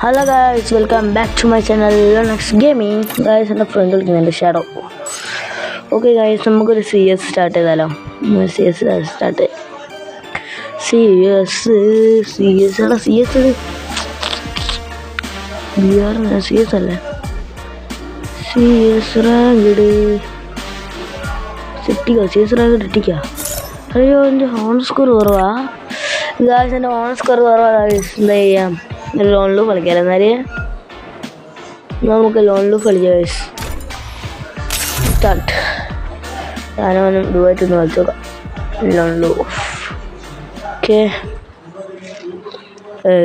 Hello guys, welcome back to my channel Linux Gaming. Guys, എൻ്റെ friend വിളിക്കുന്നുണ്ട് Shadow. Okay guys, നമുക്കൊരു CS start ചെയ്താലോ? CS start. CS അല്ലേ? CS ranked സിറ്റിക്കോ? CS ranked ഇട്ടിക്കാ? അയ്യോ, എൻ്റെ ഓൺ സ്കോർ കുറവാ ഗൈസ്. എൻ്റെ ഓൺ സ്കോർ കുറവാ ഗൈസ്. എന്താ ചെയ്യാം? ലോൺ ലൂഫ് കളിക്കാം. എന്നാല് നമുക്ക് ലോൺ ലൂഫ് കളിക്കാം ഗൈസ്. സ്റ്റാർട്ട്. ഞാനവനും ഇതുമായിട്ടൊന്ന് കളിച്ചു നോക്കാം. ലോൺ ലൂഫ്. ഓക്കെ,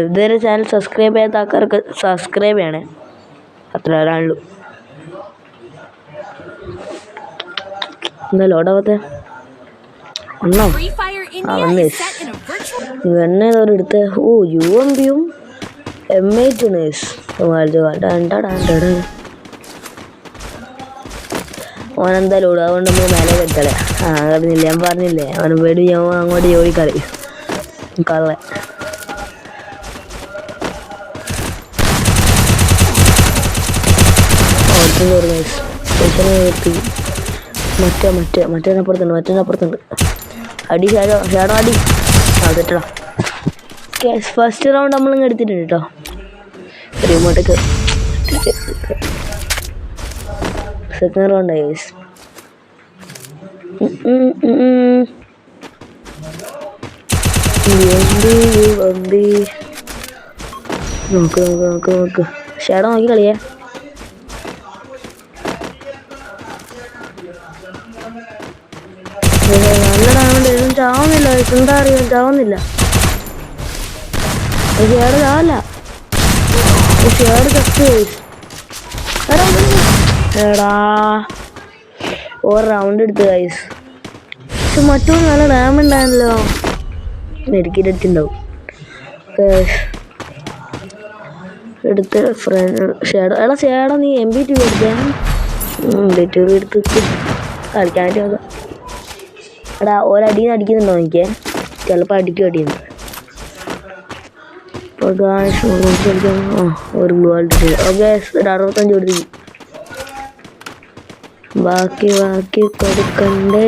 ഇതുവരെ ചാനൽ സബ്സ്ക്രൈബ് ചെയ്യാത്ത ആൾക്കാർക്ക് സബ്സ്ക്രൈബ് ചെയ്യണേ. അത്ര ഒരാളുള്ളൂ. എന്താ ലോഡാവത്തെ? ഒന്നോ വന്നേ ഇവണ്ണേതോടെ എടുത്ത്. ഓ, UMPയും M8 ഓനെന്തായാലും ഓടും. അതുകൊണ്ട് നമ്മൾ മേലെ കെട്ടളെ. പറഞ്ഞില്ലേ, ഞാൻ പറഞ്ഞില്ലേ അവന് പേടി. ഞാൻ അങ്ങോട്ട് ജോലിക്കളി കള്ള. മറ്റേനപ്പുറത്തുണ്ട്. അടി ഷാഡോ അടി. തെറ്റടാ. ഫസ്റ്റ് റൗണ്ട് നമ്മളിങ്ങ് എടുത്തിട്ടുണ്ട് കേട്ടോ. റിമോട്ടൊക്കെ സെക്കൻഡ് റൗണ്ട് ആയി. നോക്ക് ഷാഡോ നോക്കി കളിയേ. നല്ല ഡാമണ്ട്. ഇതും ചാവുന്നില്ല. എന്താ അറിയാം, ചാവുന്നില്ല. ഷേഡ് ചാവല്ല. ഷേഡ് ചത്ത്. എടാ, ഒരു റൗണ്ട് എടുത്ത് ഗൈസ്. പക്ഷെ മറ്റൊരു നല്ല ഡാമ് ഉണ്ടായിരുന്നല്ലോ. മെഡിക്കറ്റ് അടിച്ചിട്ടുണ്ടാവും. എടുത്ത് ഫ്രണ്ട് ഷേഡോ. എടാ ഷേഡോ, നീ MP2 എടുക്കാൻ എടുത്ത് കളിക്കാനായിട്ട് നോക്കാം. എടാ, ഒരടിന്ന് അടിക്കുന്നുണ്ടോ എനിക്ക്? ചിലപ്പോൾ അടിക്കുന്നു. ഒരു ഗ്ലൂ ആയിട്ട്. ഓക്കെ, 65 കൊടുത്തു. ബാക്കി കൊടുക്കണ്ടേ?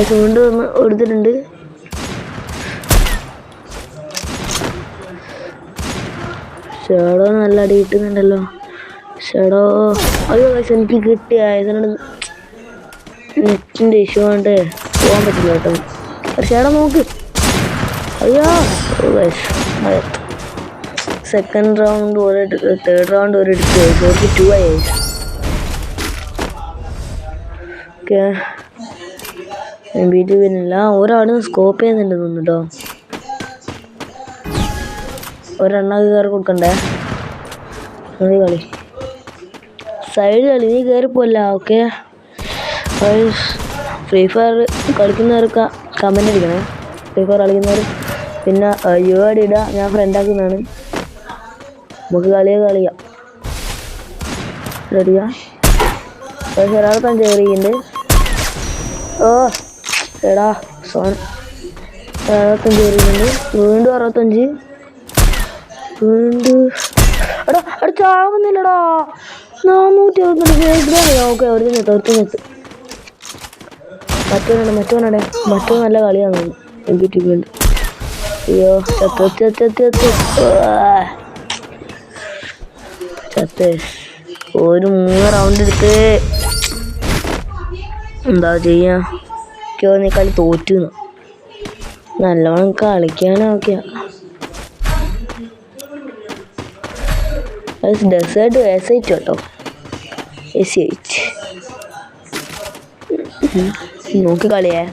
കൊണ്ട് വന്ന് കൊടുത്തിട്ടുണ്ട്. ഷേഡോ നല്ല അടി കിട്ടുന്നുണ്ടല്ലോ. ഷേഡോ അയ്യോ ഗൈസ്, എനിക്ക് കിട്ടിയ നെറ്റിൻ്റെ ഇഷ്യൂ കൊണ്ട് പോകാൻ പറ്റില്ല കേട്ടോ. ഷേഡോ നോക്ക്. അയ്യോ guys, second round third round ഒരു എടുത്ത് 42 ആയി. Okay, MP2 പിന്നില്ല. ഒരാളിന്ന് സ്കോപ്പ് ചെയ്യുന്നുണ്ട് തോന്നുന്നു കേട്ടോ. ഒരെണ്ണക്ക് കയറി കൊടുക്കണ്ടേ? കളി സൈഡ് കളി. നീ കയറിപ്പോല്ല. ഓക്കെ, ഫ്രീ ഫയർ കളിക്കുന്നവർക്ക് കമൻ്റ് അടിക്കണേ. ഫ്രീ ഫയർ കളിക്കുന്നവർ പിന്നെ അടി ഇടുക. ഞാൻ ഫ്രണ്ടാക്കുന്നതാണ്. നമുക്ക് കളിയാം. റെഡിയാ? ഒരാളെ കയറിയിട്ടുണ്ട്. ഓ എടാ, 65 കയറിയിട്ടുണ്ട്. വീണ്ടും 65. വീണ്ടും എടാ ചാവുന്നില്ലടാ. 460. ഓക്കെ, ഒരു നിർത്ത്. മറ്റോ നല്ല കളിയാണ്. MP2 ഉണ്ട്. അയ്യോ ചത്ത്. ഒരു 3 റൗണ്ട് എടുത്ത്. എന്താ ചെയ്യാ? നീ കളി തോറ്റു. നല്ലോണം കളിക്കാനൊക്കെ. ഡെസേർട്ട് S8 കേട്ടോ. S8 നോക്കി കളിയേ.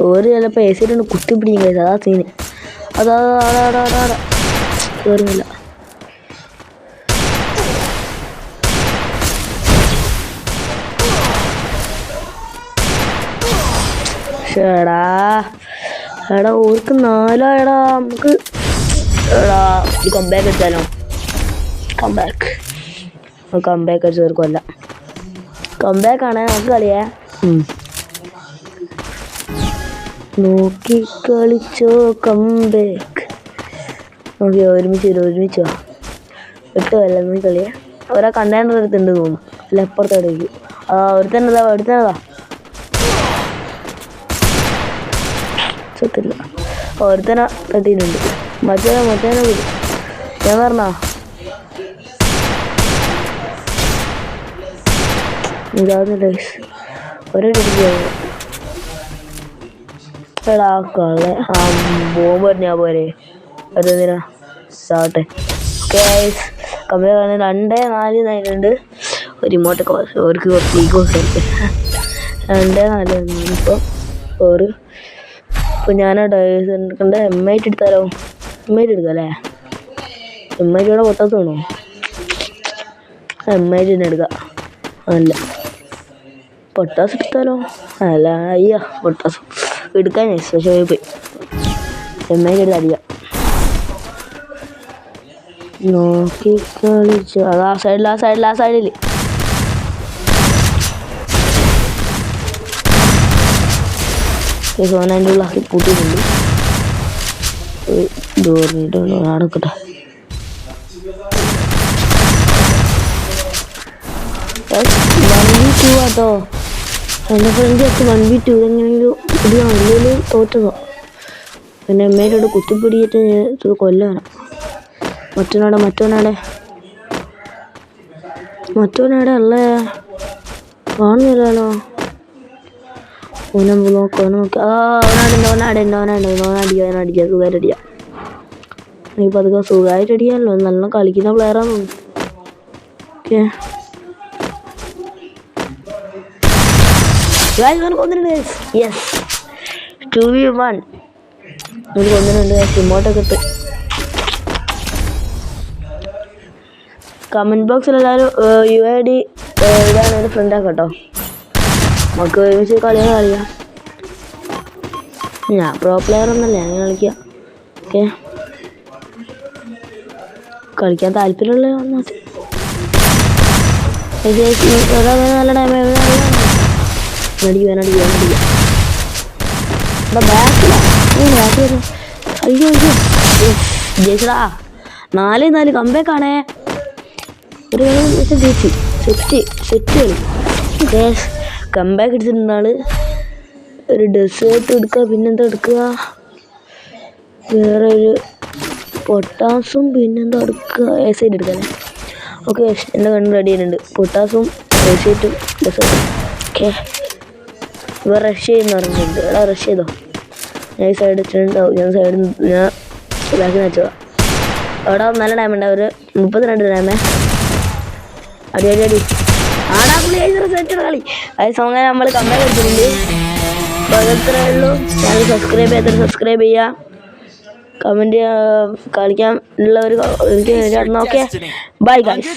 ഒരു ചിലപ്പോൾ S8 കൊണ്ട് കുത്തി പിടിക്കും കഴിച്ചു. അതാ സീന്. അതാ കയറുന്നില്ല. എടാ ഓർക്ക് 4. എടാ നമുക്ക് കംബാക്ക് എടുത്താലോ? കംബാക്ക് അടിച്ച് തീർക്കുമല്ല. കംബാക്ക് ആണേ നമുക്ക് കളിയേ. നോക്കി കളിച്ചോ കംബാക്ക്. ഓക്കെ ഒരുമിച്ചോ വിട്ടുമല്ല നീ കളിയാ. ഒരാ കണ്ടെയ്നർ എടുത്തുണ്ട് തോന്നുന്നു. അല്ല അപ്പുറത്തോടേക്ക് ഒരുത്തന്നതാ സത്തില്ല. ഒരുത്തന തട്ടിയിട്ടുണ്ട്. മറ്റേനെ വിടും ഞാൻ പറഞ്ഞാ ഇതാവുന്നില്ല. ഒരേ എടാ കളെ ബോംബ് പറഞ്ഞാ പോരെ അതെന്തിനാ ചാവട്ടെ. കമ്പനി 2-4 റിമോട്ടൊക്കെ അവർക്ക് കുറച്ച് ഈഗോ കൊടുത്ത് 2-4 ഇപ്പോൾ ഞാൻ കണ്ട M8 എടുത്താലോ. M8 എടുക്കാം അല്ലേ. M8 ഇവിടെ പൊട്ടാത്ത വേണോ. M8 തന്നെ എടുക്കാം. അല്ല പൊട്ടാസ് എടുത്താലോ. അല്ല അയ്യാ പൊട്ടാസ് എടുക്കാൻ പക്ഷേ പോയി M8 എടുത്ത് അടിക്കാം. നോക്കി കളിച്ചു അത് ആ സൈഡിൽ സോനാൻ്റെ ഉള്ളാക്കി പൂട്ടിയിട്ടുണ്ട്. ഡോറിനിട്ടുണ്ട് നടക്കട്ടെ. കേട്ടോ എൻ്റെ ഫ്രണ്ട്സ് 1v2 ഇതെങ്ങനെയെങ്കിലും ഇടിയാണെങ്കിലും തോറ്റതോ. പിന്നെ അമ്മയോട് കുത്തിപ്പിടിയിട്ട് ഇത് കൊല്ലാനാ. മറ്റവനാടെ ഉള്ളേ കാണുന്നില്ലല്ലോ. നോക്കി അവനടിക്കാം സുഖമായിട്ടടിക്കാം. ഇപ്പം അതൊക്കെ സുഖമായിട്ടടിക്കാമല്ലോ. നല്ല കളിക്കുന്ന പ്ലെയറാന്ന് തോന്നുന്നു. ഓക്കെ കൊന്നിട്ടുണ്ട്. Yes 2v1 കൊന്നിട്ടുണ്ട്. റിമോട്ടൊക്കെ ഇട്ട് കമൻറ്റ് ബോക്സിലെല്ലാവരും UID ഇതാണ് ഒരു ഫ്രണ്ടാക്കാം കേട്ടോ. നമുക്ക് ഒരുമിച്ച് കളിയാം. ഞാൻ പ്രോ പ്ലെയർ ഒന്നല്ല ഞാൻ കളിക്കാം. ഓക്കെ കളിക്കാൻ താല്പര്യമുള്ള വന്നാൽ നല്ല ടൈം അടിക്കാം. അയ്യോ ജയിച്ചടാ. 4-4 കംബാക്കാണേ. ഒരു ജയിച്ചു. സെറ്റ് കളി. കംബാക്ക് എടുത്തിട്ടുണ്ട് ആള്. ഒരു ഡെസേർട്ട് എടുക്കുക. പിന്നെന്താ എടുക്കുക. വേറെ ഒരു പൊട്ടാസും പിന്നെന്താ എടുക്കുക. സൈഡ് എടുക്കാം. ഓക്കെ എൻ്റെ കണ്ണ് റെഡി ആയിട്ടുണ്ട്. പൊട്ടാസും ഡെസേർട്ടും ഡെസേർട്ടും. ഓക്കെ ഇവ റഷ് ചെയ്യുന്ന പറഞ്ഞിട്ടുണ്ട്. എടാ റഷ് ചെയ്തോ. ഞാൻ ഈ സൈഡ് വെച്ചിട്ടുണ്ടാവും. ഞാൻ ബാക്കിൽ വെച്ചതാ. അവിടെ നല്ല ടൈം ഉണ്ട്. ഒരു 32 ടൈമേ. അടി ആടാ പുള്ളി സെറ്റ് കളി. അത് സോങ്ങനെ നമ്മൾ കമ്പയർ എടുത്തിട്ടുണ്ട്. അപ്പോൾ അത്രേ ഉള്ളൂ. ചാനൽ സബ്സ്ക്രൈബ് ചെയ്യാത്തവർ സബ്സ്ക്രൈബ് ചെയ്യുക. കമൻറ്റ് കളിക്കാൻ ഉള്ളവർ എനിക്ക് ഓക്കെ ബൈ ഗൈസ്.